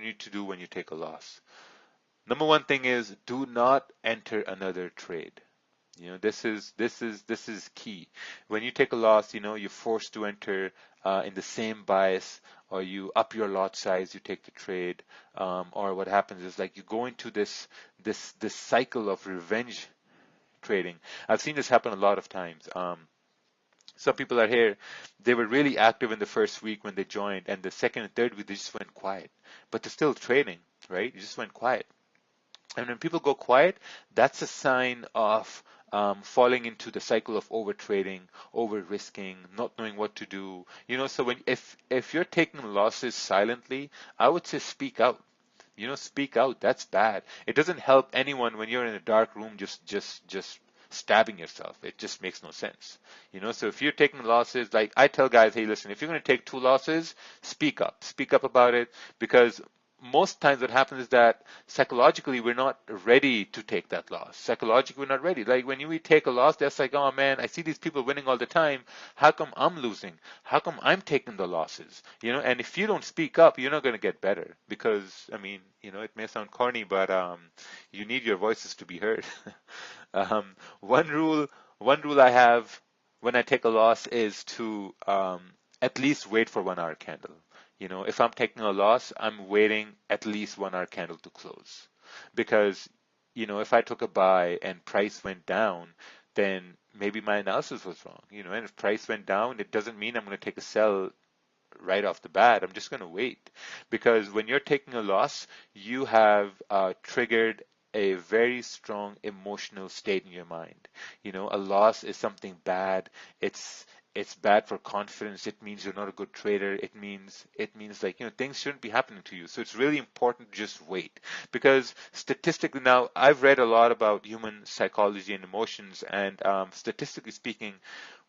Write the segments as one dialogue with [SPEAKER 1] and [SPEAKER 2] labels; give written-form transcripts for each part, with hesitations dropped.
[SPEAKER 1] need to do when you take a loss. Number one thing is do not enter another trade. This is key. When you take a loss, you're forced to enter in the same bias, or you up your lot size, you take the trade, or what happens is like you go into this cycle of revenge trading. I've seen this happen a lot of times. Some people are here, they were really active in the first week when they joined, and the second and third week they just went quiet. But they're still trading, right? You just went quiet. And when people go quiet, that's a sign of falling into the cycle of over trading, over risking, not knowing what to do. So if you're taking losses silently, I would say speak out. Speak out. That's bad. It doesn't help anyone when you're in a dark room just stabbing yourself. It just makes no sense. So if you're taking losses, like I tell guys, hey, listen, if you're going to take 2 losses, speak up. Speak up about it, because most times what happens is that psychologically we're not ready to take that loss. Psychologically we're not ready. Like when we take a loss, that's like, oh man, I see these people winning all the time. How come I'm losing? How come I'm taking the losses? And if you don't speak up, you're not going to get better, because it may sound corny, but you need your voices to be heard. One rule I have when I take a loss is to at least wait for 1 hour candle. If I'm taking a loss, I'm waiting at least 1 hour candle to close. Because, if I took a buy and price went down, then maybe my analysis was wrong. And if price went down, it doesn't mean I'm going to take a sell right off the bat. I'm just going to wait. Because when you're taking a loss, you have triggered a very strong emotional state in your mind. A loss is something bad. It's bad for confidence. It means you're not a good trader. It means like, things shouldn't be happening to you. So it's really important to just wait, because statistically, now I've read a lot about human psychology and emotions, and statistically speaking,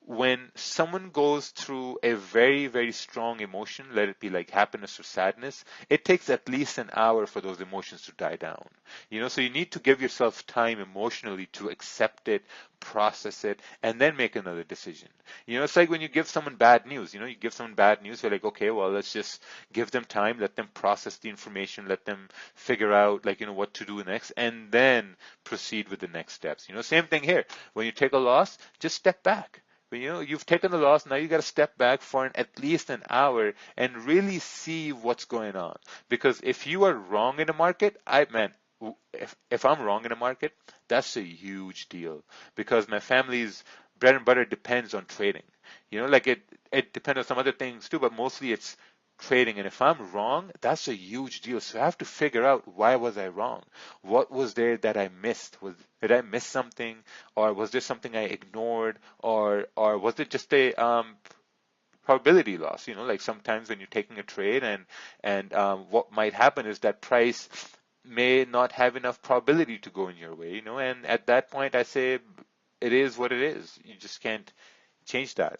[SPEAKER 1] when someone goes through a very, very strong emotion, let it be like happiness or sadness, it takes at least an hour for those emotions to die down. So you need to give yourself time emotionally to accept it, process it, and then make another decision. It's like when you give someone bad news. You give someone bad news, you're like, okay, well, let's just give them time, let them process the information, let them figure out, what to do next, and then proceed with the next steps. Same thing here. When you take a loss, just step back. You've taken the loss, now you got to step back for at least an hour and really see what's going on. Because if you are wrong in a market, if I'm wrong in a market, that's a huge deal, because my family's bread and butter depends on trading. It depends on some other things too, but mostly it's trading. And if I'm wrong, that's a huge deal. So I have to figure out, why was I wrong? What was there that I missed? Did I miss something, or was there something I ignored, or was it just a probability loss? Like sometimes when you're taking a trade, and what might happen is that price may not have enough probability to go in your way, and at that point I say it is what it is. You just can't change that.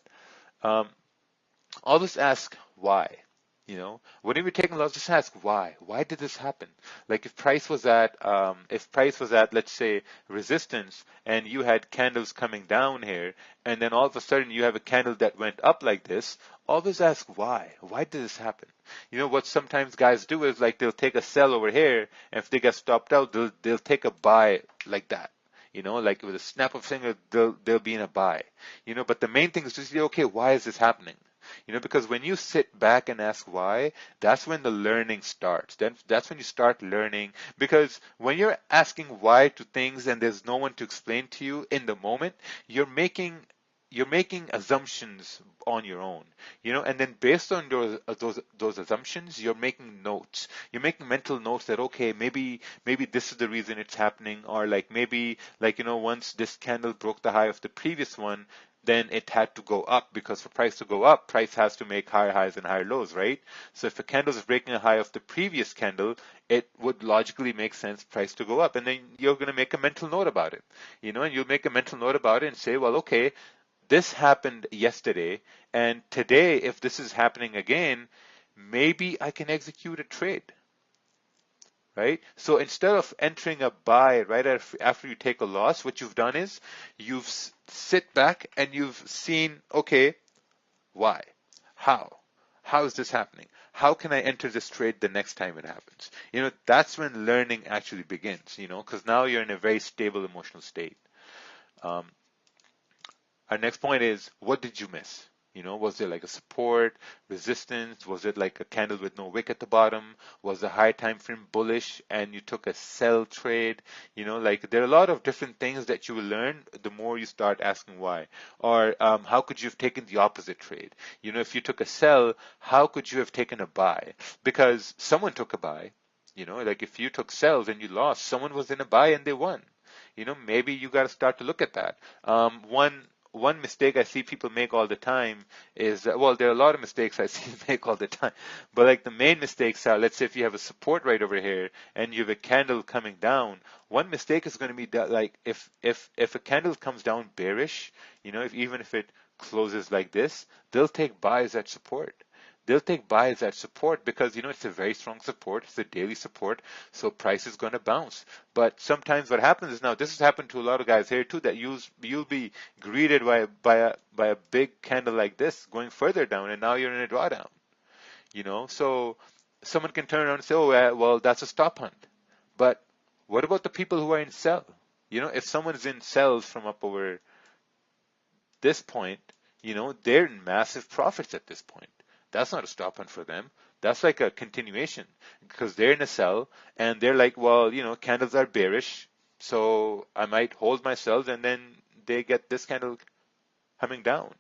[SPEAKER 1] Always ask why. Whenever you're taking a loss, just ask why. Why did this happen? Like if price was at, let's say, resistance, and you had candles coming down here, and then all of a sudden you have a candle that went up like this, always ask why. Why did this happen? What sometimes guys do is like they'll take a sell over here, and if they get stopped out, they'll take a buy like that. Like with a snap of finger, they'll be in a buy. But the main thing is to say, okay, why is this happening? Because when you sit back and ask why, that's when the learning starts. Then that's when you start learning. Because when you're asking why to things and there's no one to explain to you in the moment, you're making assumptions on your own, and then based on those assumptions, you're making notes. You're making mental notes that, okay, maybe this is the reason it's happening, or maybe once this candle broke the high of the previous one, then it had to go up, because for price to go up, price has to make higher highs and higher lows, right? So if a candle is breaking a high of the previous candle, it would logically make sense price to go up. And then you're going to make a mental note about it, and you'll make a mental note about it and say, well, okay, this happened yesterday, and today, if this is happening again, maybe I can execute a trade. Right? So instead of entering a buy right after you take a loss, what you've done is sit back and you've seen, okay, why? How how is this happening? How can I enter this trade the next time it happens? That's when learning actually begins, because now you're in a very stable emotional state. Um, our next point is, what did you miss? Was there like a support, resistance? Was it like a candle with no wick at the bottom? Was the high time frame bullish and you took a sell trade? Like there are a lot of different things that you will learn the more you start asking why. Or how could you have taken the opposite trade? If you took a sell, how could you have taken a buy? Because someone took a buy. Like if you took sells and you lost, someone was in a buy and they won. Maybe you got to start to look at that. One mistake I see people make all the time is that, well, there are a lot of mistakes I see make all the time, but like the main mistakes are, let's say if you have a support right over here and you have a candle coming down, one mistake is going to be that, like if a candle comes down bearish, even if it closes like this, they'll take buys at support. They'll take buys at support because, it's a very strong support. It's a daily support. So price is going to bounce. But sometimes what happens is, now this has happened to a lot of guys here too, that you'll be greeted by a big candle like this going further down, and now you're in a drawdown. So someone can turn around and say, oh, well, that's a stop hunt. But what about the people who are in sell? If someone's in sells from up over this point, they're in massive profits at this point. That's not a stop hunt for them. That's like a continuation because they're in a sell and they're like, well, candles are bearish, so I might hold my sells, and then they get this candle coming down.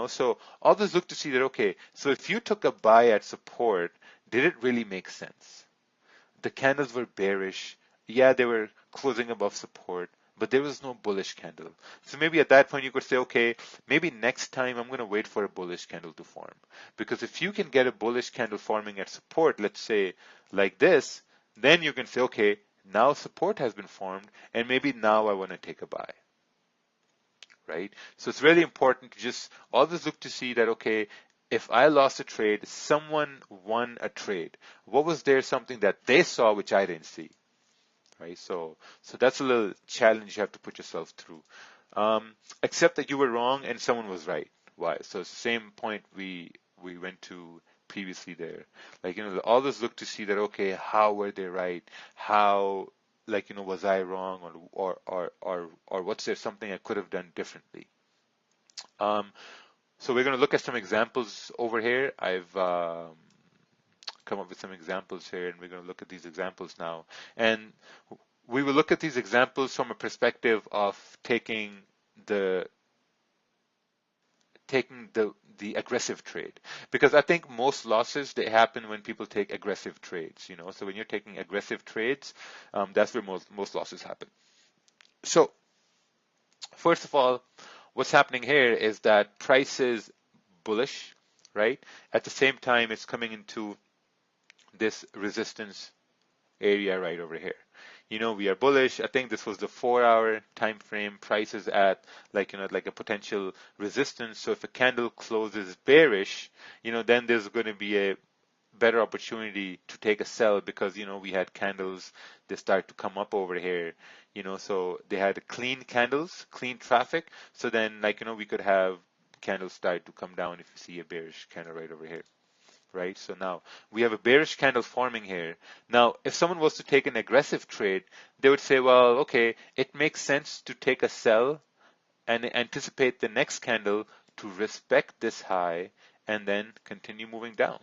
[SPEAKER 1] So always look to see that, okay, so if you took a buy at support, did it really make sense? The candles were bearish. Yeah, they were closing above support, but there was no bullish candle. So maybe at that point you could say, okay, maybe next time I'm going to wait for a bullish candle to form. Because if you can get a bullish candle forming at support, let's say like this, then you can say, okay, now support has been formed, and maybe now I want to take a buy. Right? So it's really important to just always look to see that, okay, if I lost a trade, someone won a trade. What was there something that they saw which I didn't see? Right? So that's a little challenge you have to put yourself through. Accept that you were wrong and someone was right. Why? So it's the same point we went to previously there. Like, always look to see that, okay, how were they right? How, like, was I wrong, or what's there something I could have done differently? So we're going to look at some examples over here. I've come up with some examples here, and we're going to look at these examples now. And we will look at these examples from a perspective of taking the aggressive trade, because I think most losses, they happen when people take aggressive trades. So when you're taking aggressive trades, that's where most losses happen. So first of all, what's happening here is that price is bullish, right? At the same time, it's coming into this resistance area right over here. We are bullish. I think this was the 4-hour time frame. Price is at like a potential resistance. So if a candle closes bearish, then there's going to be a better opportunity to take a sell, because we had candles, they start to come up over here, so they had clean candles, clean traffic. So then we could have candles start to come down if you see a bearish candle right over here. Right? So now we have a bearish candle forming here. Now, if someone was to take an aggressive trade, they would say, well, okay, it makes sense to take a sell and anticipate the next candle to respect this high and then continue moving down,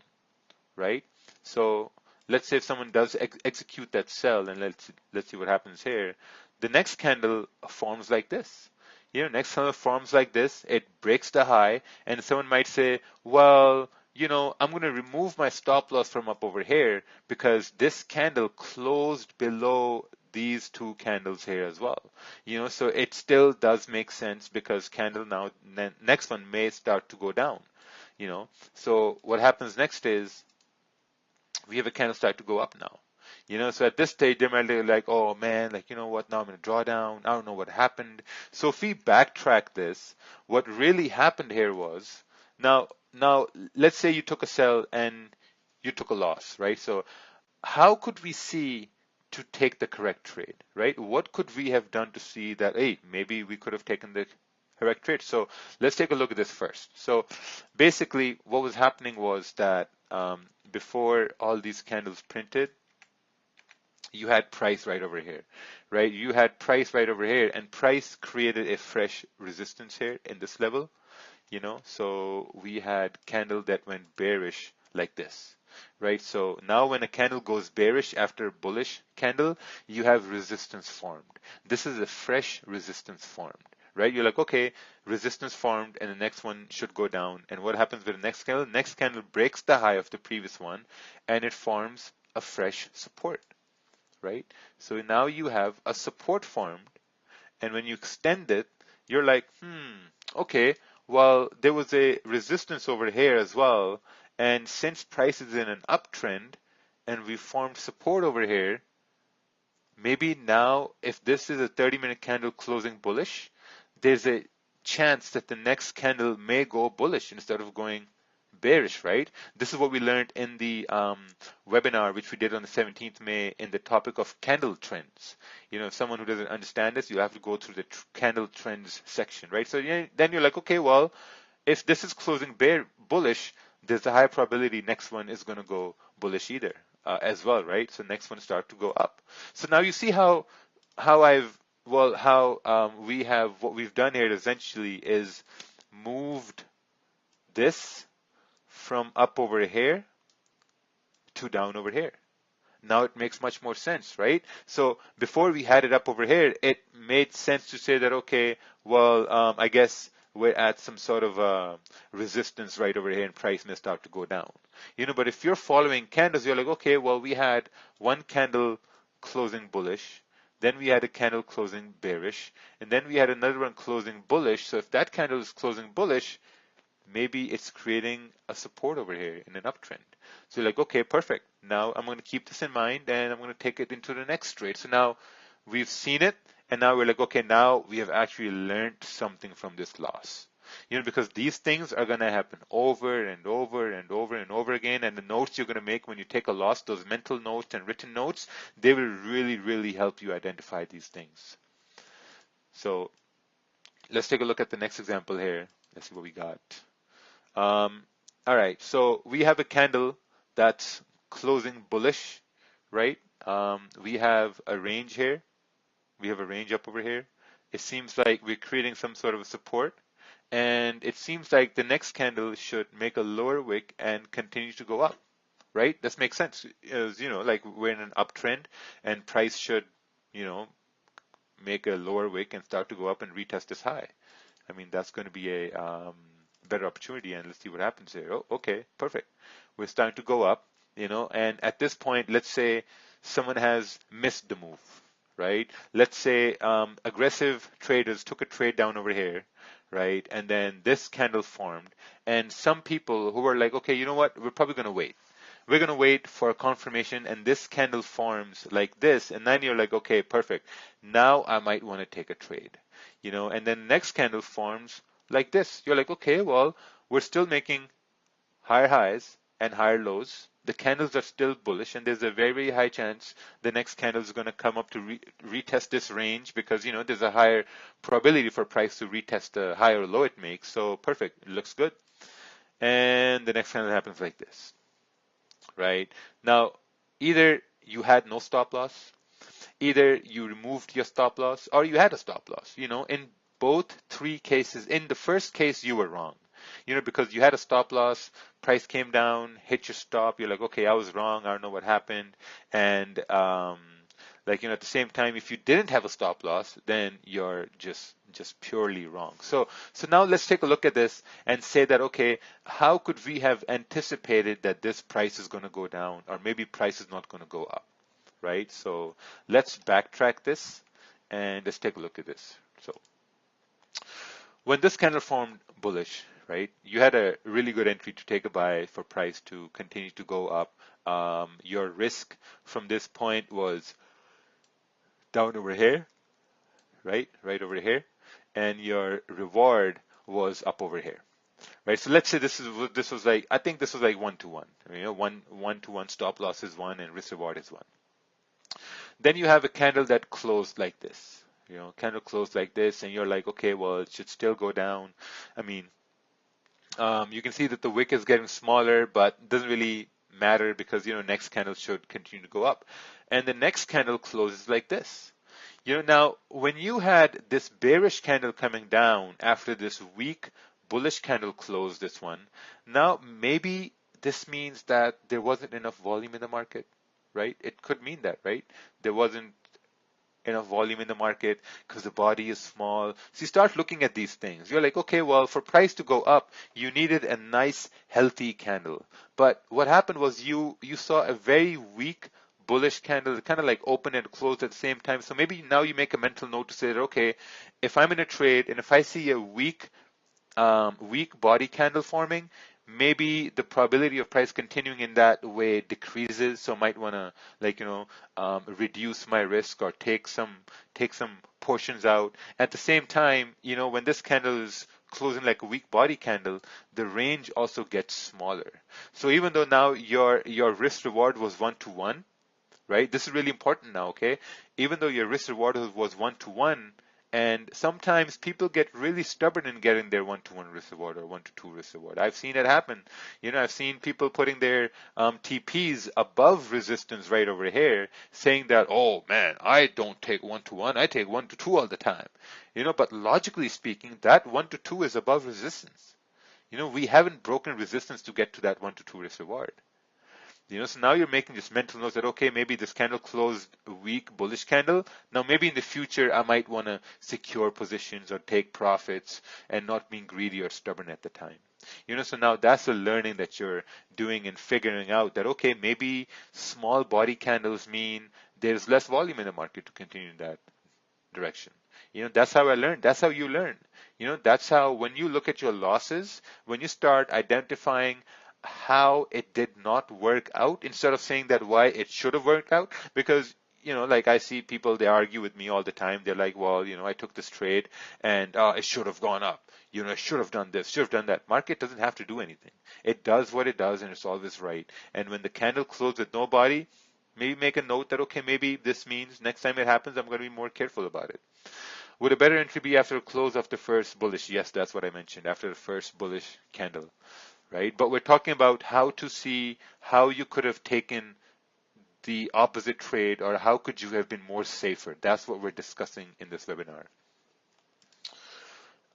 [SPEAKER 1] right? So let's say if someone does execute that sell, and let's see what happens here. The next candle forms like this. Next candle forms like this. It breaks the high, and someone might say, well, I'm going to remove my stop loss from up over here because this candle closed below these two candles here as well. So it still does make sense because candle now, next one may start to go down. So what happens next is we have a candle start to go up now. So at this stage, they might be like, oh man, like, what, now I'm going to draw down. I don't know what happened. So if we backtrack this, what really happened here was, now, let's say you took a sell and you took a loss, right? So how could we see to take the correct trade, right? What could we have done to see that, hey, maybe we could have taken the correct trade. So let's take a look at this first. So basically what was happening was that before all these candles printed, you had price right over here, right? You had price right over here, and price created a fresh resistance here in this level, so we had candle that went bearish like this, right? So now when a candle goes bearish after a bullish candle, you have resistance formed. This is a fresh resistance formed, right? You're like, okay, resistance formed, and the next one should go down. And what happens with the next candle? Next candle breaks the high of the previous one, and it forms a fresh support, right? So now you have a support formed, and when you extend it, you're like, okay, well, there was a resistance over here as well, and since price is in an uptrend and we formed support over here, maybe now if this is a 30-minute candle closing bullish, there's a chance that the next candle may go bullish instead of going bearish, right? This is what we learned in the webinar, which we did on the 17th May in the topic of candle trends. If someone who doesn't understand this, you have to go through the candle trends section, right? So then you're like, okay, well, if this is closing bullish, there's a high probability next one is going to go bullish either as well, right? So next one start to go up. So now you see how we have what we've done here essentially is moved this from up over here to down over here. Now it makes much more sense, right? So before we had it up over here, it made sense to say that, okay, well, I guess we're at some sort of resistance right over here and price may start to go down. But if you're following candles, you're like, okay, well, we had one candle closing bullish, then we had a candle closing bearish, and then we had another one closing bullish. So if that candle is closing bullish, maybe it's creating a support over here in an uptrend. So you're like, okay, perfect. Now I'm going to keep this in mind and I'm going to take it into the next trade. So now we've seen it, and now we're like, okay, now we have actually learned something from this loss. Because these things are going to happen over and over and over and over again, and the notes you're going to make when you take a loss, those mental notes and written notes, they will really, really help you identify these things. So let's take a look at the next example here. Let's see what we got. All right, so we have a candle that's closing bullish, right? We have a range here. We have a range up over here. It seems like we're creating some sort of a support, and it seems like the next candle should make a lower wick and continue to go up, right? This makes sense. As like we're in an uptrend, and price should, make a lower wick and start to go up and retest this high. I mean, that's going to be a better opportunity, and let's see what happens here. Oh, okay, perfect. We're starting to go up, and at this point, let's say someone has missed the move, right? Let's say aggressive traders took a trade down over here, right? And then this candle formed, and some people who were like, okay, you know what? We're probably going to wait. We're going to wait for a confirmation, and this candle forms like this, and then you're like, okay, perfect. Now I might want to take a trade, and then the next candle forms like this. You're like, okay, well, we're still making higher highs and higher lows. The candles are still bullish, and there's a very, very high chance the next candle is going to come up to retest this range because, there's a higher probability for price to retest the high or low it makes. So perfect. It looks good. And the next candle happens like this, right? Now, either you had no stop loss, either you removed your stop loss, or you had a stop loss. In both three cases, in the first case, you were wrong. Because you had a stop loss, price came down, hit your stop. You're like, okay, I was wrong. I don't know what happened. And at the same time, if you didn't have a stop loss, then you're just purely wrong. So now let's take a look at this and say that, okay, how could we have anticipated that this price is going to go down, or maybe price is not going to go up, right? So let's backtrack this and let's take a look at this. So when this candle formed bullish, right, you had a really good entry to take a buy for price to continue to go up. Your risk from this point was down over here, right over here, and your reward was up over here, right? So let's say this was like, I think this was like 1-to-1. One to one stop loss is 1 and risk reward is 1. Then you have a candle that closed like this, candle closed like this, and you're like, okay, well, it should still go down. I mean, you can see that the wick is getting smaller, but it doesn't really matter because, next candle should continue to go up. And the next candle closes like this. Now, when you had this bearish candle coming down after this weak bullish candle closed this one, now maybe this means that there wasn't enough volume in the market, right? It could mean that, right? There wasn't enough volume in the market because the body is small. So you start looking at these things. You're like, okay, well, for price to go up, you needed a nice, healthy candle. But what happened was you saw a very weak bullish candle, kind of like open and closed at the same time. So maybe now you make a mental note to say that, okay, if I'm in a trade and if I see a weak body candle forming, maybe the probability of price continuing in that way decreases. So I might want to reduce my risk or take some portions out. At the same time, when this candle is closing like a weak body candle, the range also gets smaller. So even though now your risk reward was 1-to-1, right? This is really important now, okay? Even though your risk reward was 1-to-1, and sometimes people get really stubborn in getting their 1-to-1 risk reward or 1-to-2 risk reward. I've seen it happen. I've seen people putting their TPs above resistance right over here, saying that, oh man, I don't take 1-to-1, I take 1-to-2 all the time. But logically speaking, that 1-to-2 is above resistance. We haven't broken resistance to get to that 1-to-2 risk reward. So now you're making this mental note that, okay, maybe this candle closed a weak bullish candle. Now maybe in the future I might want to secure positions or take profits and not being greedy or stubborn at the time. So now that's the learning that you're doing and figuring out that, okay, maybe small body candles mean there's less volume in the market to continue in that direction. That's how I learned. That's how you learn. That's how, when you look at your losses, when you start identifying how it did not work out instead of saying that why it should have worked out, because like I see people, they argue with me all the time. They're like, well, I took this trade and it should have gone up. I should have done this, should have done that. Market doesn't have to do anything. It does what it does and it's always right. And when the candle closed with no body, maybe make a note that, okay, maybe this means next time it happens, I'm going to be more careful about it. Would a better entry be after close of the first bullish? Yes, that's what I mentioned, after the first bullish candle. Right? But we're talking about how to see how you could have taken the opposite trade, or how could you have been more safer. That's what we're discussing in this webinar.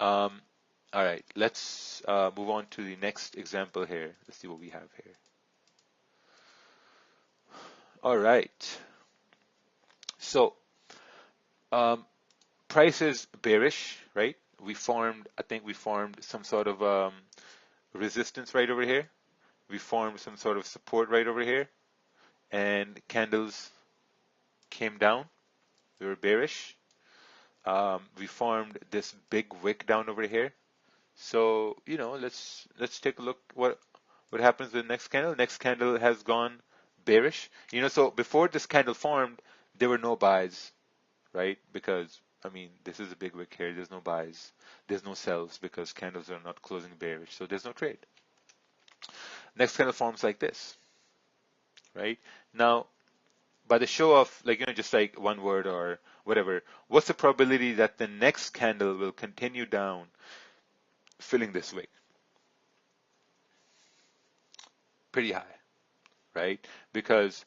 [SPEAKER 1] All right, let's move on to the next example here. Let's see what we have here. All right. So price is bearish, right? I think we formed some sort of resistance right over here. We formed some sort of support right over here, and candles came down. They were bearish. We formed this big wick down over here. So let's take a look what happens with the next candle. Next candle has gone bearish. So before this candle formed, there were no buys, right? Because this is a big wick here. There's no buys. There's no sells because candles are not closing bearish. So there's no trade. Next candle forms like this, right? Now, by the show of just like one word or whatever, what's the probability that the next candle will continue down filling this wick? Pretty high, right? Because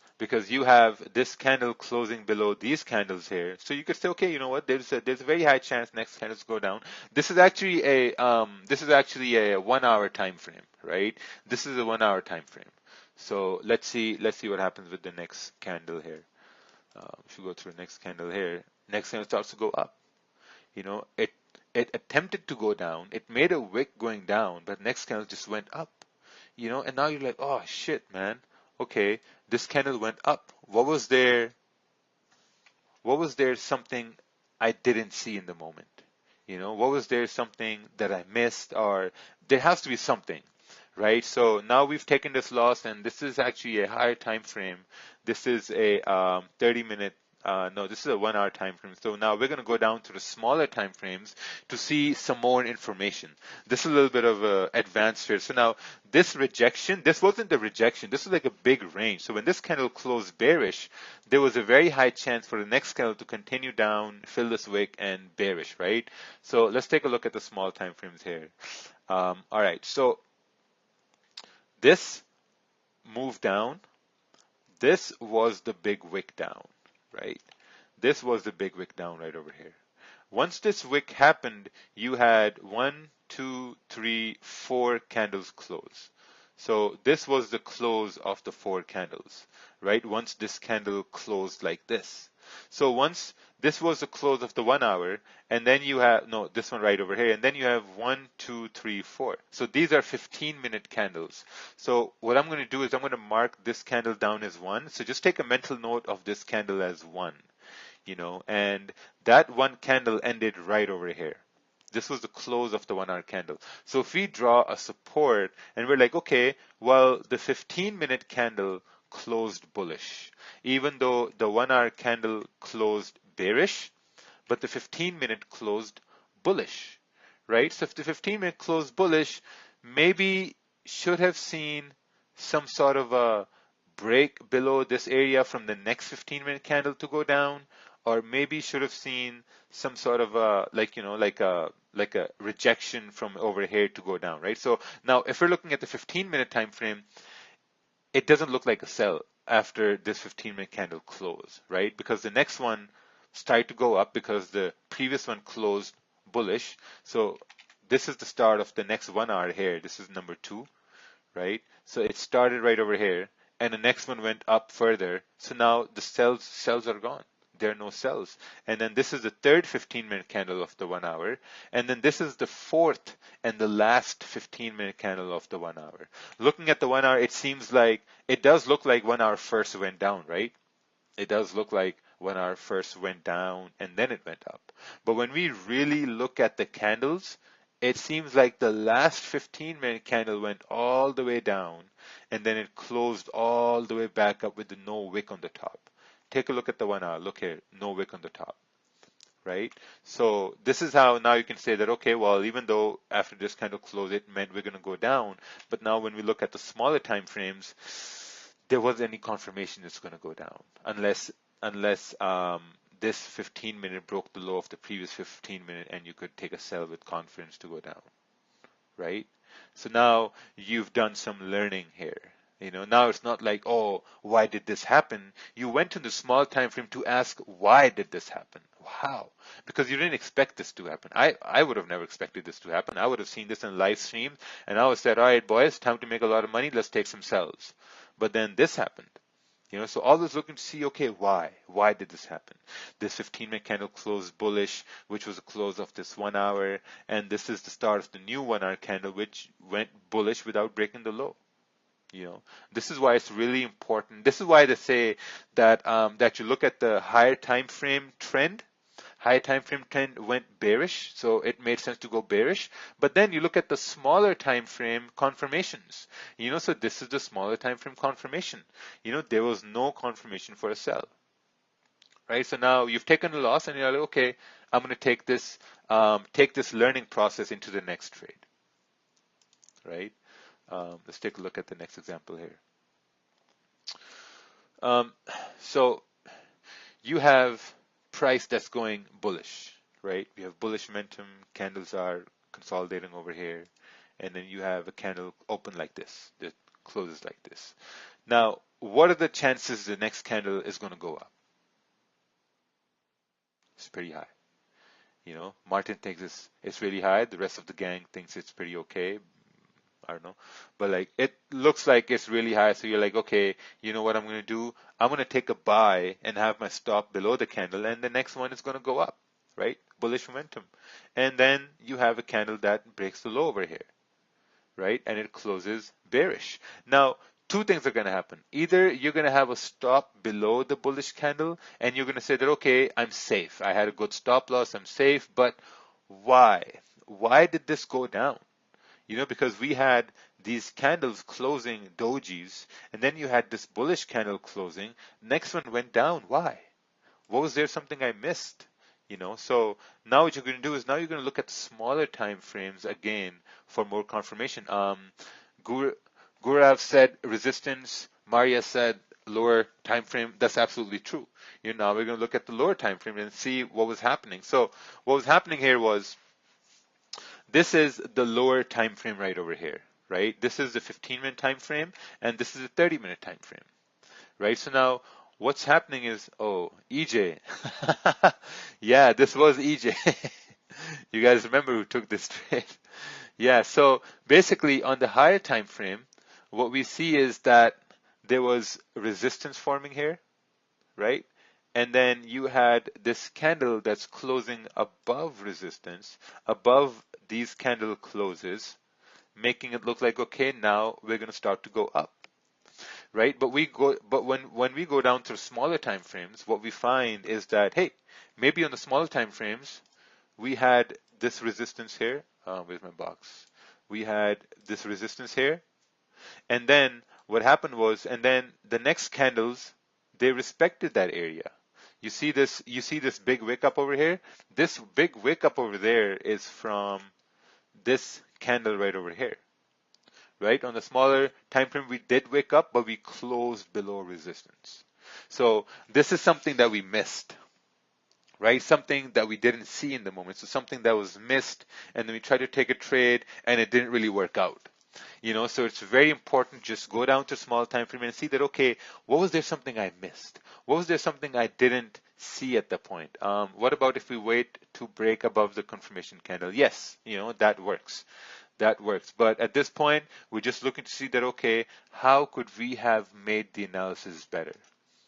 [SPEAKER 1] you have this candle closing below these candles here. So you could say, okay, you know what? There's a very high chance next candles go down. This is actually a 1 hour time frame, right? This is a 1 hour time frame. So let's see what happens with the next candle here. If you go to the next candle here, next candle starts to go up. It attempted to go down. It made a wick going down, but next candle just went up. And now you're like, oh shit, man. Okay, this candle went up. What was there something I didn't see in the moment? What was there something that I missed, or there has to be something, right? So now we've taken this loss, and this is actually a higher time frame. This is a 30-minute No, this is a 1 hour time frame. So now we're going to go down to the smaller time frames to see some more information. This is a little bit of a advanced trade. So now this rejection, this wasn't the rejection. This is like a big range. So when this candle closed bearish, there was a very high chance for the next candle to continue down, fill this wick, and bearish, right? So let's take a look at the small time frames here. All right, so this moved down. This was the big wick down, right? This was the big wick down right over here. Once this wick happened, you had 1, 2, 3, 4 candles close. So this was the close of the 4 candles, right? Once this candle closed like this. So once this was the close of the 1 hour, and then you have, no, this one right over here, and then you have 1, 2, 3, 4. So these are 15-minute candles. So what I'm going to do is I'm going to mark this candle down as 1. So just take a mental note of this candle as 1, and that one candle ended right over here. This was the close of the 1 hour candle. So if we draw a support and we're like, okay, well, the 15-minute candle closed bullish, even though the 1 hour candle closed bearish, but the 15-minute closed bullish, right? So if the 15-minute closed bullish, maybe should have seen some sort of a break below this area from the next 15-minute candle to go down, or maybe should have seen some sort of a like a rejection from over here to go down, right? So now if we're looking at the 15-minute time frame, it doesn't look like a sell after this 15-minute candle close, right? Because the next one started to go up because the previous one closed bullish. So this is the start of the next 1 hour here. This is number 2, right? So it started right over here, and the next one went up further. So now the cells are gone. There are no cells. And then this is the third 15-minute candle of the 1 hour. And then this is the fourth and the last 15-minute candle of the 1 hour. Looking at the 1 hour, it seems like, it does look like 1 hour first went down, right? It does look like 1 hour first went down and then it went up. But when we really look at the candles, it seems like the last 15-minute candle went all the way down and then it closed all the way back up with the no wick on the top. Take a look at the 1 hour. Look here, no wick on the top, right? So this is how now you can say that, okay, well, even though after this kind of close, it meant we're going to go down. But now when we look at the smaller time frames, there wasn't any confirmation it's going to go down unless this 15-minute broke the low of the previous 15-minute and you could take a sell with confidence to go down, right? So now you've done some learning here. Now it's not like, oh, why did this happen? You went to the small time frame to ask, why did this happen? How? Because you didn't expect this to happen. I would have never expected this to happen. I would have seen this in live stream and I would have said, all right, boys, time to make a lot of money. Let's take some sells. But then this happened. So always looking to see, okay, why? Why did this happen? This 15-minute candle closed bullish, which was the close of this 1 hour. And this is the start of the new 1 hour candle, which went bullish without breaking the low. This is why it's really important. This is why they say that that you look at the higher time frame trend. Higher time frame trend went bearish, so it made sense to go bearish. But then you look at the smaller time frame confirmations. So this is the smaller time frame confirmation. There was no confirmation for a sell, right? So now you've taken a loss, and you're like, okay, I'm going to take this learning process into the next trade, right? Let's take a look at the next example here. So you have price that's going bullish, right? We have bullish momentum, candles are consolidating over here, and then you have a candle open like this, that closes like this. Now, what are the chances the next candle is going to go up? It's pretty high. Martin thinks it's really high. The rest of the gang thinks it's pretty okay. I don't know, but it looks like it's really high. So you're like, okay, you know what I'm going to do? I'm going to take a buy and have my stop below the candle, and the next one is going to go up, right? Bullish momentum. And then you have a candle that breaks the low over here, right? And it closes bearish. Now, two things are going to happen. Either you're going to have a stop below the bullish candle and you're going to say that, okay, I'm safe. I had a good stop loss. I'm safe. But why? Why did this go down? Because we had these candles closing dojis, and then you had this bullish candle closing. Next one went down. Why? what was there something I missed? So now what you're going to do is now you're going to look at the smaller time frames again for more confirmation. Gur- Gurav said resistance. Maria said lower time frame. That's absolutely true. Now we're going to look at the lower time frame and see what was happening. So what was happening here was this is the lower time frame right over here, right? This is the 15-minute time frame, and this is a 30-minute time frame, right? So now what's happening is, oh, EJ. Yeah, this was EJ. You guys remember who took this trade? Yeah, so basically on the higher time frame, what we see is that there was resistance forming here, right? And then you had this candle that's closing above resistance, above these candle closes, making it look like, okay, now we're going to start to go up, right? But when we go down to smaller time frames, what we find is that, hey, maybe on the smaller time frames, we had this resistance here. Where's my box? We had this resistance here. And then what happened was, and then the next candles, they respected that area. You see this big wick up over here? This big wick up over there is from this candle right over here. Right? On the smaller time frame, we did wick up, but we closed below resistance. So this is something that we missed, right? Something that we didn't see in the moment. So something that was missed, and then we tried to take a trade, and it didn't really work out. So it's very important. Just go down to small time frame and see that, okay, what was there something I missed? What was there something I didn't see at the point? What about if we wait to break above the confirmation candle? Yes, that works. That works. But at this point, we're just looking to see that, okay, how could we have made the analysis better?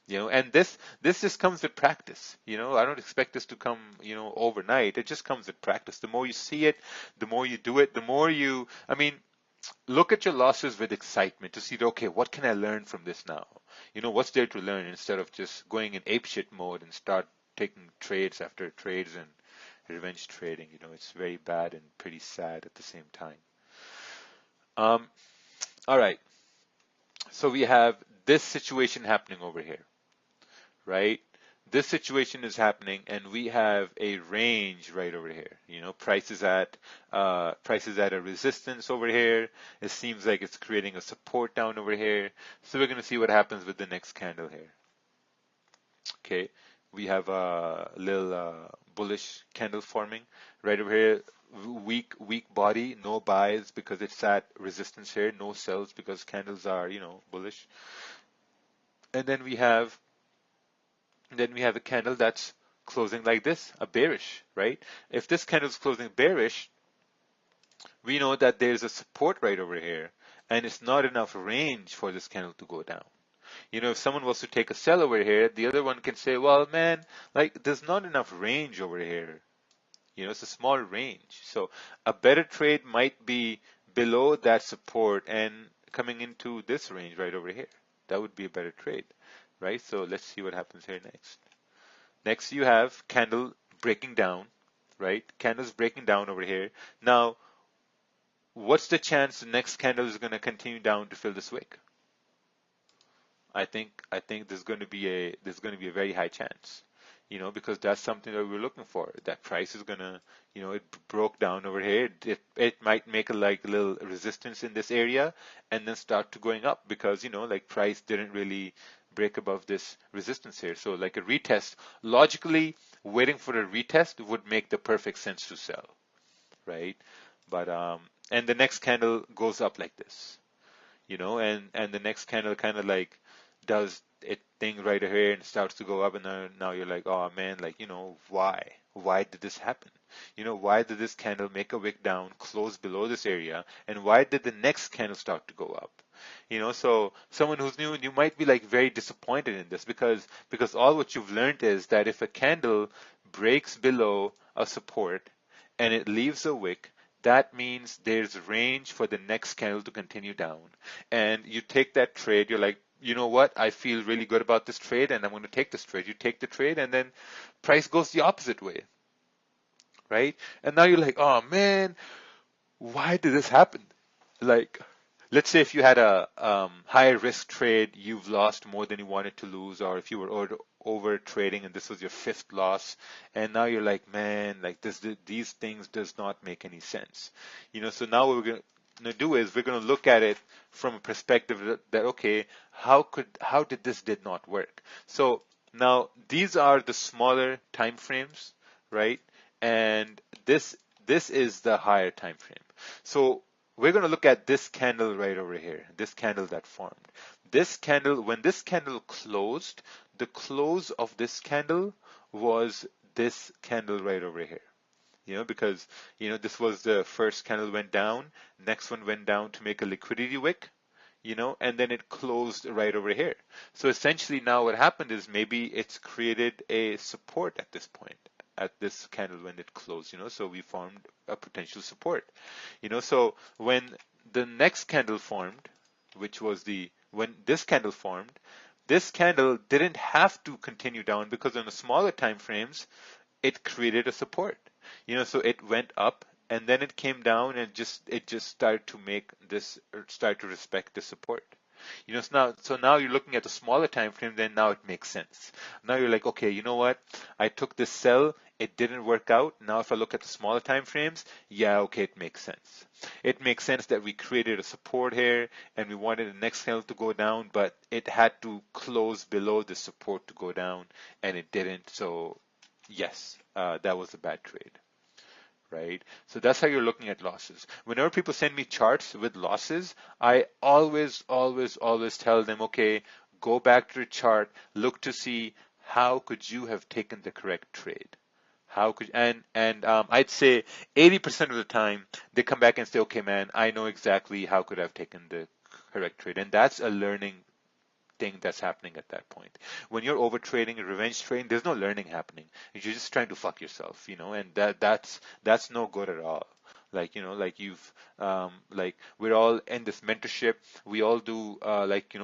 [SPEAKER 1] And this just comes with practice. I don't expect this to come, overnight. It just comes with practice. The more you see it, the more you do it, the more look at your losses with excitement to see, okay, what can I learn from this now? What's there to learn instead of just going in apeshit mode and start taking trades after trades and revenge trading. It's very bad and pretty sad at the same time. All right. So we have this situation happening over here, right? This situation is happening, and we have a range right over here. Prices at a resistance over here. It seems like it's creating a support down over here. So we're going to see what happens with the next candle here. Okay, we have a little bullish candle forming right over here. Weak Body, no buys because it's at resistance here. No sells because candles are bullish. And then we have a candle that's closing like this, a bearish, right? If this candle is closing bearish, we know that there's a support right over here, and it's not enough range for this candle to go down. If someone was to take a sell over here, the other one can say, well, man, like there's not enough range over here. It's a small range. So a better trade might be below that support and coming into this range right over here. That would be a better trade, right? So let's see what happens here next. Next, you have candle breaking down, right? Candles breaking down over here. Now, what's the chance the next candle is going to continue down to fill this wick? I think there's going to be a very high chance, because that's something that we're looking for. That price is gonna, it broke down over here. It might make a little resistance in this area and then start to going up because price didn't really break above this resistance here. So like a retest, logically waiting for a retest would make the perfect sense to sell, right? But and the next candle goes up like this, and the next candle kind of like does it thing right here and starts to go up, and now you're like, oh man, why did this happen? Why did this candle make a wick down, close below this area, and why did the next candle start to go up? So someone who's new, you might be like very disappointed in this because all what you've learned is that if a candle breaks below a support and it leaves a wick, that means there's range for the next candle to continue down. And you take that trade, you're like, you know what, I feel really good about this trade and I'm going to take this trade. You take the trade and then price goes the opposite way, right? And now you're like, oh man, why did this happen? Like, let's say if you had a high risk trade, you've lost more than you wanted to lose, or if you were over trading and this was your fifth loss, and now you're like, man, like these things does not make any sense. So now what we're going to do is we're going to look at it from a perspective that okay, how did not work? So now these are the smaller time frames, right? And this is the higher time frame. So we're going to look at this candle right over here, this candle that formed. This candle, when this candle closed, the close of this candle was this candle right over here. Because, this was the first candle went down, next one went down to make a liquidity wick, and then it closed right over here. So essentially now what happened is maybe it's created a support at this point, at this candle when it closed, so we formed a potential support. So when the next candle formed, which was when this candle formed, this candle didn't have to continue down because on the smaller time frames, it created a support. So it went up and then it came down and it just started to make this, start to respect the support. So now you're looking at the smaller time frame, then now it makes sense. Now you're like, okay, you know what? I took this sell, it didn't work out. Now if I look at the smaller time frames, yeah, okay, it makes sense. It makes sense that we created a support here and we wanted the next candle to go down, but it had to close below the support to go down and it didn't. So yes, that was a bad trade. Right? So that's how you're looking at losses. Whenever people send me charts with losses, I always tell them, okay, go back to the chart, look to see how could you have taken the correct trade. I'd say 80% of the time they come back and say, okay, man, I know exactly how could I have taken the correct trade. And that's a learning thing that's happening at that point. When you're over trading and revenge trading, there's no learning happening. You're just trying to fuck yourself, and that's no good at all. Like, like we're all in this mentorship. We all do,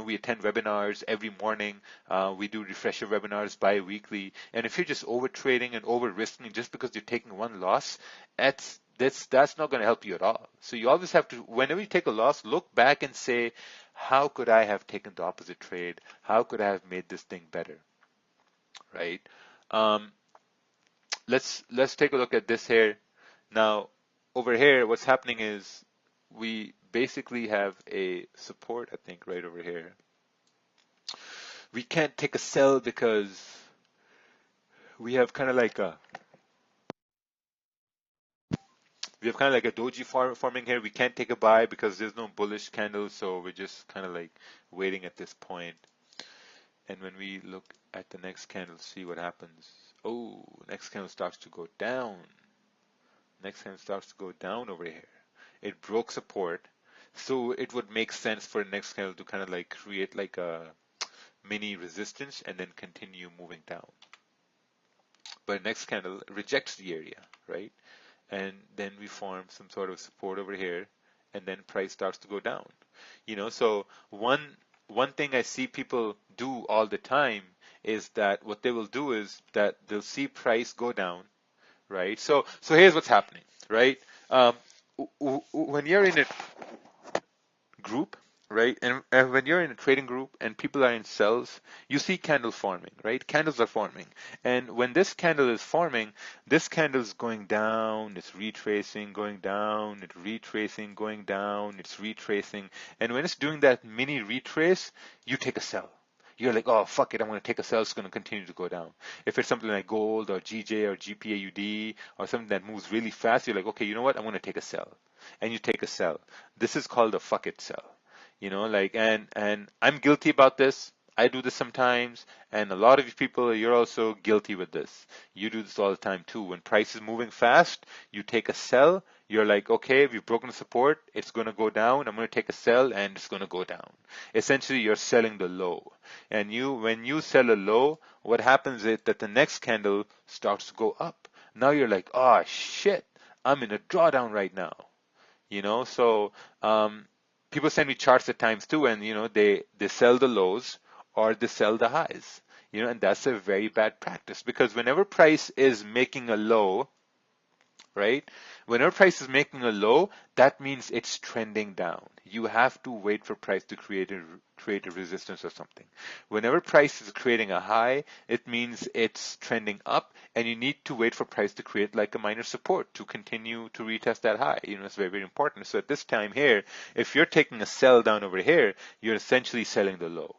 [SPEAKER 1] we attend webinars every morning. We do refresher webinars bi-weekly. And if you're just over trading and over risking just because you're taking one loss, that's not going to help you at all. So you always have to, whenever you take a loss, look back and say, how could I have taken the opposite trade? How could I have made this thing better? Right? Let's take a look at this here. Now, over here, what's happening is we basically have a support, I think, right over here. We can't take a sell because we have kind of like a doji forming here. We can't take a buy because there's no bullish candle, so we're just kind of like waiting at this point. And when we look at the next candle, see what happens. Oh, next candle starts to go down. Next candle starts to go down over here. It broke support, so it would make sense for the next candle to kind of like create like a mini resistance and then continue moving down. But next candle rejects the area, right? And then we form some sort of support over here, and then price starts to go down. So one thing I see people do all the time is that what they will do is that they'll see price go down, right? So here's what's happening, right? When you're in a group, right, and when you're in a trading group and people are in cells, you see candles forming, right? Candles are forming, and when this candle is forming, this candle is going down, it's retracing, going down, it's retracing, going down, it's retracing, and when it's doing that mini retrace, you take a sell. You're like, oh, fuck it, I'm going to take a sell, it's going to continue to go down. If it's something like gold or GJ or GPAUD or something that moves really fast, you're like, okay, you know what, I'm going to take a sell. And you take a sell. This is called a fuck it sell. And I'm guilty about this. I do this sometimes, and a lot of you people, you're also guilty with this. You do this all the time too. When price is moving fast, you take a sell. You're like, okay, we've broken support. It's going to go down. I'm going to take a sell, and it's going to go down. Essentially, you're selling the low. And when you sell a low, what happens is that the next candle starts to go up. Now you're like, oh, shit, I'm in a drawdown right now. So people send me charts at times too, and they sell the lows or they sell the highs. And that's a very bad practice, because whenever price is making a low, right? Whenever price is making a low, that means it's trending down. You have to wait for price to create a resistance or something. Whenever price is creating a high, it means it's trending up, and you need to wait for price to create like a minor support to continue to retest that high. It's very, very important. So at this time here, if you're taking a sell down over here, you're essentially selling the low.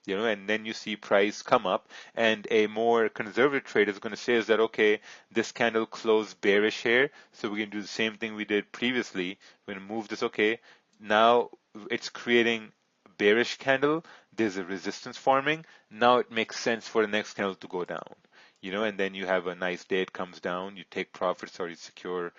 [SPEAKER 1] And then you see price come up, and a more conservative trader is going to say is that, okay, this candle closed bearish here, so we're going to do the same thing we did previously. We're going to move this, okay, now it's creating bearish candle, there's a resistance forming, now it makes sense for the next candle to go down. And then you have a nice day, it comes down, you take profits or you secure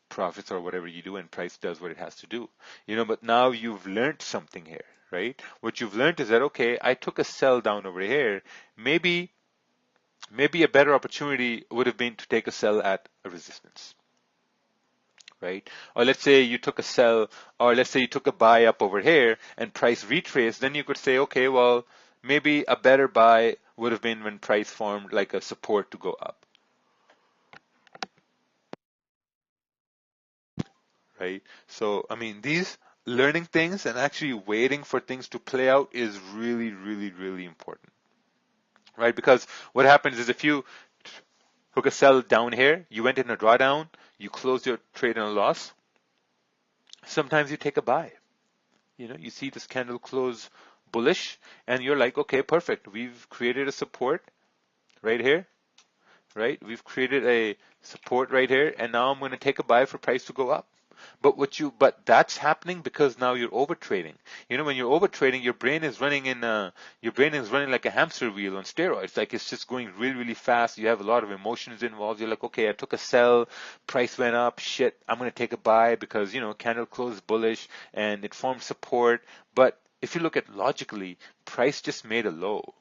[SPEAKER 1] profits or whatever you do, and price does what it has to do. But now you've learned something here, right? What you've learned is that, okay, I took a sell down over here. Maybe a better opportunity would have been to take a sell at a resistance, right? Or let's say you took a sell, or let's say you took a buy up over here and price retraced, then you could say, okay, well, maybe a better buy would have been when price formed like a support to go up, right? So, I mean, these learning things and actually waiting for things to play out is really, really, really important, right? Because what happens is if you took a sell down here, you went in a drawdown, you closed your trade in a loss, sometimes you take a buy. You see this candle close bullish, and you're like, okay, perfect. We've created a support right here, right? We've created a support right here, and now I'm going to take a buy for price to go up. But that's happening because now you're over trading. When you're over trading, your brain is running like a hamster wheel on steroids. Like it's just going really, really fast. You have a lot of emotions involved. You're like, okay, I took a sell, price went up, shit, I'm going to take a buy because, candle closed bullish and it formed support. But if you look at logically, price just made a low.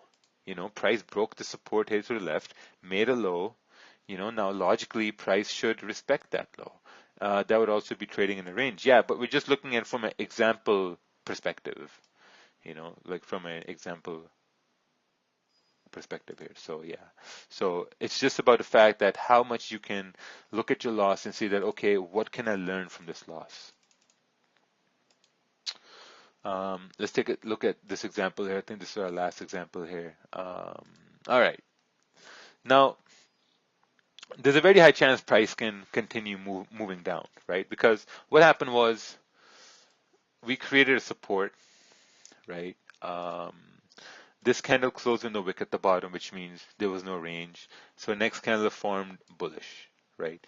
[SPEAKER 1] Price broke the support here to the left, made a low. Now logically, price should respect that low. That would also be trading in a range. Yeah, but we're just looking at it from an example perspective, like from an example perspective here. So yeah, so it's just about the fact that how much you can look at your loss and see that, okay, what can I learn from this loss? Let's take a look at this example here. I think this is our last example here. All right. Now, there's a very high chance price can continue moving down, right? Because what happened was we created a support, right? This candle closed in the wick at the bottom, which means there was no range. So next candle formed bullish, right?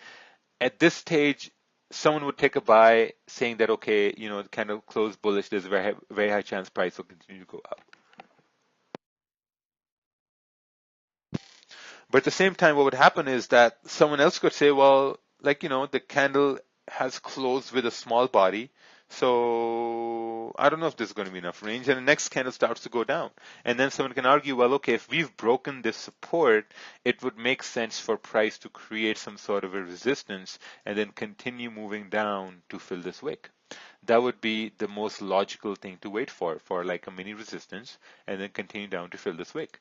[SPEAKER 1] At this stage, someone would take a buy saying that, okay, the candle closed bullish, there's a very high chance price will continue to go up. But at the same time, what would happen is that someone else could say, well, like, the candle has closed with a small body. So I don't know if there's going to be enough range. And the next candle starts to go down. And then someone can argue, well, okay, if we've broken this support, it would make sense for price to create some sort of a resistance and then continue moving down to fill this wick. That would be the most logical thing to wait for like a mini resistance and then continue down to fill this wick.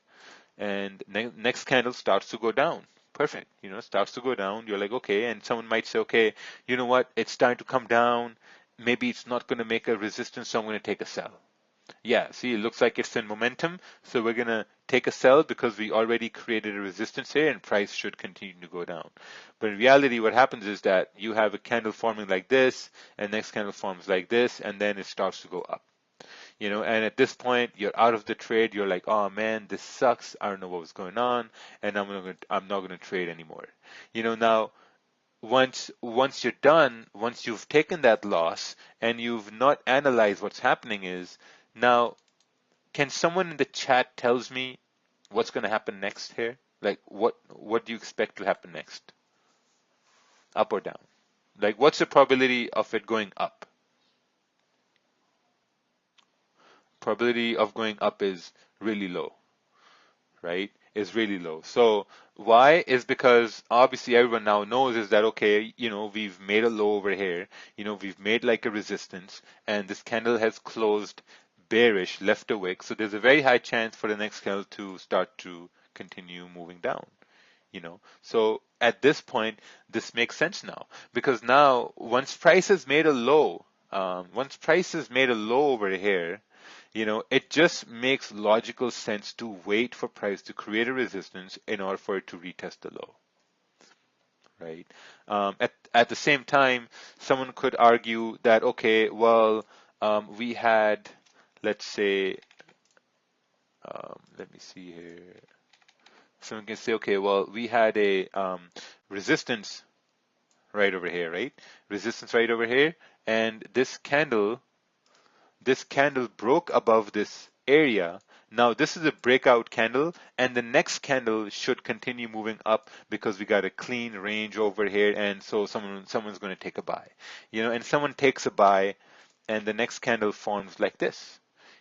[SPEAKER 1] And next candle starts to go down. Perfect. Starts to go down. You're like, okay. And someone might say, okay, you know what? It's starting to come down. Maybe it's not going to make a resistance, so I'm going to take a sell. Yeah, see, it looks like it's in momentum. So we're going to take a sell because we already created a resistance here and price should continue to go down. But in reality, what happens is that you have a candle forming like this and next candle forms like this, and then it starts to go up. And at this point, you're out of the trade. You're like, oh man, this sucks. I don't know what was going on, and I'm not gonna trade anymore. Now once you're done, once you've taken that loss and you've not analyzed what's happening is now, can someone in the chat tells me what's gonna happen next here? Like what do you expect to happen next? Up or down? Like what's the probability of it going up? Probability of going up is really low, right? Is really low. So why is because obviously everyone now knows is that, okay, we've made a low over here, we've made like a resistance and this candle has closed bearish, left a wick. So there's a very high chance for the next candle to start to continue moving down. So at this point, this makes sense now, because now once price is made a low, over here, it just makes logical sense to wait for price to create a resistance in order for it to retest the low, right? At the same time, someone could argue that, okay, well, we had, let's say, let me see here. Someone can say, okay, well, we had a resistance right over here, right? Resistance right over here, and this candle broke above this area. Now this is a breakout candle, and the next candle should continue moving up because we got a clean range over here, and so someone's going to take a buy, and someone takes a buy, and the next candle forms like this.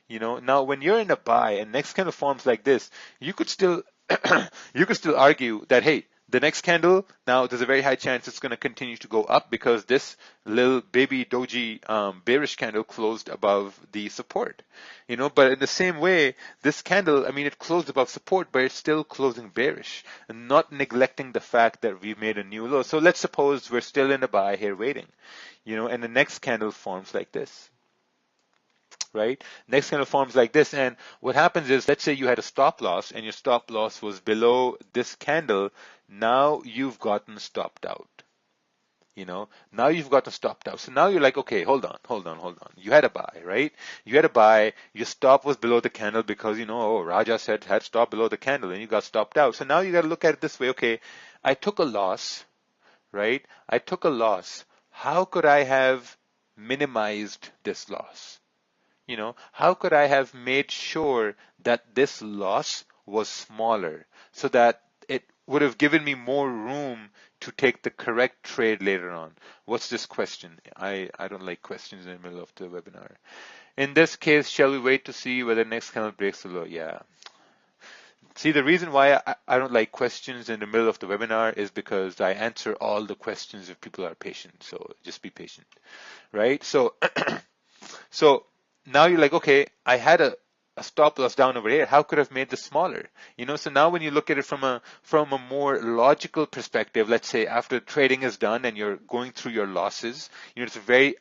[SPEAKER 1] Now when you're in a buy and next candle forms like this, you could still argue that, hey, the next candle, now there's a very high chance it's going to continue to go up because this little baby doji bearish candle closed above the support. But in the same way, this candle, it closed above support, but it's still closing bearish, and not neglecting the fact that we've made a new low. So let's suppose we're still in a buy here waiting, and the next candle forms like this. Right? Next candle forms like this, and what happens is, let's say you had a stop loss and your stop loss was below this candle. Now you've gotten stopped out. Now you've gotten stopped out. So now you're like, okay, hold on. You had a buy, right? You had a buy. Your stop was below the candle because, Raja said had stop below the candle, and you got stopped out. So now you got to look at it this way. Okay, I took a loss, right? I took a loss. How could I have minimized this loss? How could I have made sure that this loss was smaller so that it would have given me more room to take the correct trade later on? What's this question? I don't like questions in the middle of the webinar. In this case, shall we wait to see whether next candle breaks the low? Yeah. See, the reason why I don't like questions in the middle of the webinar is because I answer all the questions if people are patient. So just be patient, right? So, so now you're like, okay, I had a stop loss down over here. How could I have made this smaller? So now when you look at it from a more logical perspective, let's say after trading is done and you're going through your losses, it's very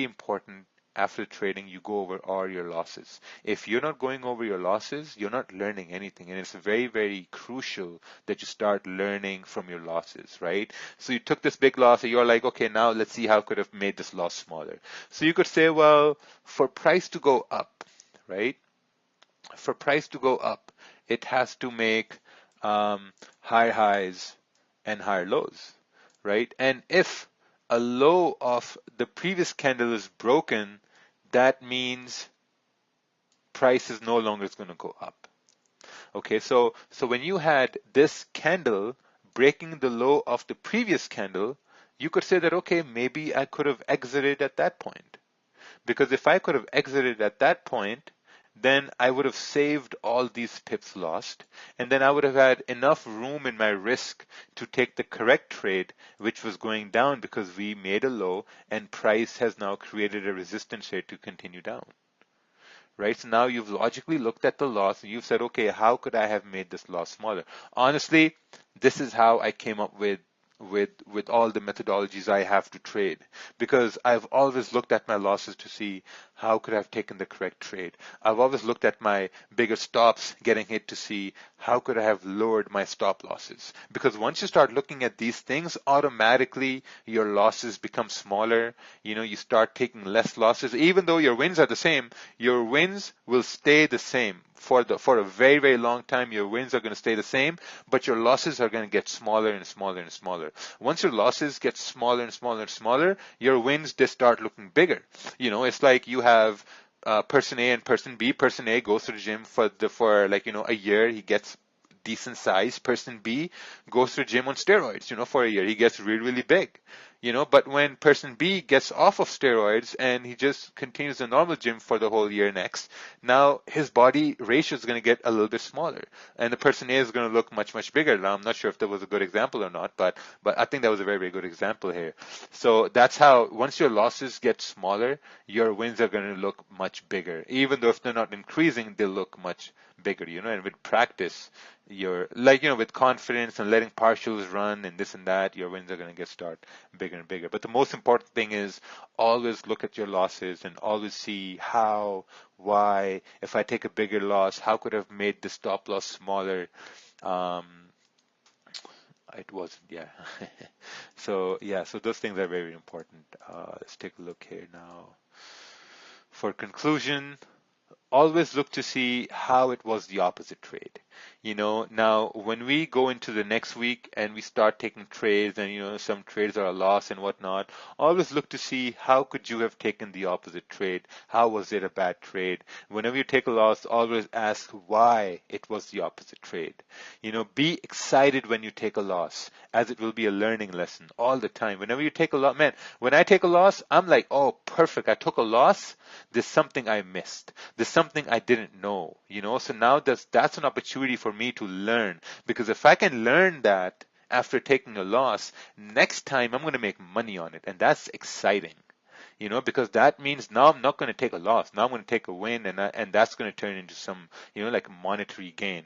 [SPEAKER 1] important after trading you go over all your losses. If you're not going over your losses, you're not learning anything, and it's very, very crucial that you start learning from your losses, right? So you took this big loss and you're like, okay, now let's see how could have made this loss smaller. So you could say, well, for price to go up, right? For price to go up, it has to make higher highs and higher lows, right? And if a low of the previous candle is broken, that means price is no longer going to go up. Okay, so when you had this candle breaking the low of the previous candle, you could say that, okay, maybe I could have exited at that point. Because if I could have exited at that point, then I would have saved all these pips lost, and then I would have had enough room in my risk to take the correct trade, which was going down because we made a low and price has now created a resistance here to continue down. Right? So now you've logically looked at the loss and you've said, okay, how could I have made this loss smaller? Honestly, this is how I came up with all the methodologies I have to trade, because I've always looked at my losses to see how could I have taken the correct trade. I've always looked at my bigger stops getting hit to see how could I have lowered my stop losses. Because once you start looking at these things, automatically your losses become smaller. You start taking less losses. Even though your wins are the same, your wins will stay the same. For a very, very long time, your wins are going to stay the same, but your losses are going to get smaller and smaller and smaller. Once your losses get smaller and smaller and smaller, your wins just start looking bigger. It's like you have person A and person B. Person A goes to the gym for a year, he gets decent size. Person B goes to the gym on steroids, for a year, he gets really, really big. But when person B gets off of steroids and he just continues the normal gym for the whole year next, now his body ratio is going to get a little bit smaller, and the person A is going to look much, much bigger. Now, I'm not sure if that was a good example or not, but I think that was a very, very good example here. So that's how, once your losses get smaller, your wins are going to look much bigger. Even though if they're not increasing, they look much bigger, and with practice, you're like, with confidence and letting partials run and this and that, your wins are going to get start bigger and bigger. But the most important thing is always look at your losses and always see how, why, if I take a bigger loss, how could I have made the stop loss smaller? Um, it wasn't, yeah. So those things are very important. Let's take a look here now. For conclusion, always look to see how it was the opposite trade. Now when we go into the next week and we start taking trades, and some trades are a loss and whatnot, always look to see how could you have taken the opposite trade. How was it a bad trade? Whenever you take a loss, always ask why it was the opposite trade. Be excited when you take a loss, as it will be a learning lesson all the time. Whenever you take a loss, man, when I take a loss, I'm like, oh, perfect, I took a loss. There's something I missed. There's something I didn't know, so now that's an opportunity for me to learn, because if I can learn that after taking a loss, next time I'm going to make money on it, and that's exciting, because that means now I'm not going to take a loss. Now I'm going to take a win, and that's going to turn into some, like monetary gain.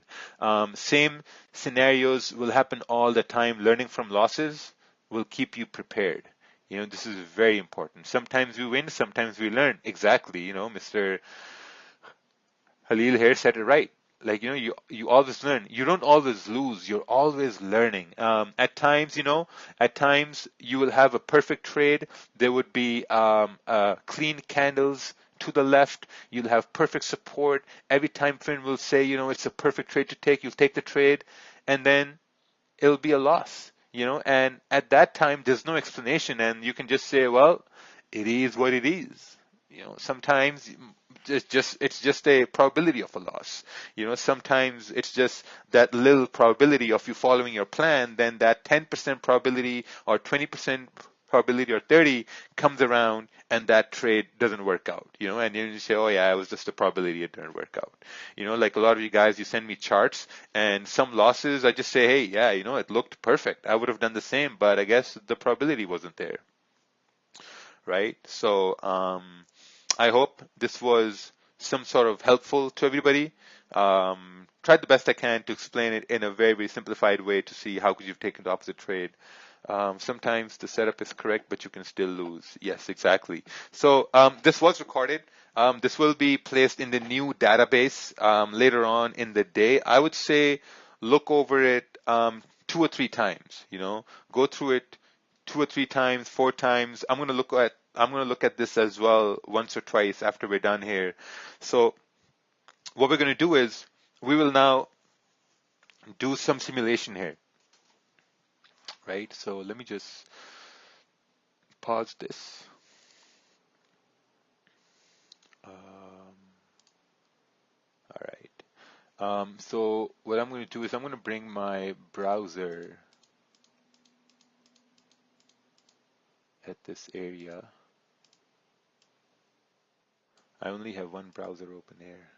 [SPEAKER 1] Same scenarios will happen all the time. Learning from losses will keep you prepared. This is very important. Sometimes we win, sometimes we learn. Exactly, Mr. Halil here said it right. Like, you always learn. You don't always lose. You're always learning. At times you will have a perfect trade. There would be clean candles to the left. You'll have perfect support. Every time frame will say, it's a perfect trade to take. You'll take the trade, and then it'll be a loss. And at that time, there's no explanation, and you can just say, well, it is what it is. Sometimes it's just a probability of a loss. Sometimes it's just that little probability of you following your plan, then that 10% probability or 20% probability or 30 comes around and that trade doesn't work out, and then you say, oh yeah, it was just a probability, it didn't work out. Like a lot of you guys, you send me charts, and some losses, I just say, hey, yeah, it looked perfect. I would have done the same, but I guess the probability wasn't there, right? So, I hope this was some sort of helpful to everybody. Tried the best I can to explain it in a very, very simplified way to see how could you've taken the opposite trade. Sometimes the setup is correct, but you can still lose. Yes, exactly. So this was recorded. This will be placed in the new database later on in the day. I would say look over it 2 or 3 times. Go through it 2 or 3 times, 4 times. I'm gonna look at this as well once or twice after we're done here. So what we're gonna do is we will now do some simulation here, right? So let me just pause this. All right. So what I'm going to do is I'm going to bring my browser at this area. I only have one browser open here.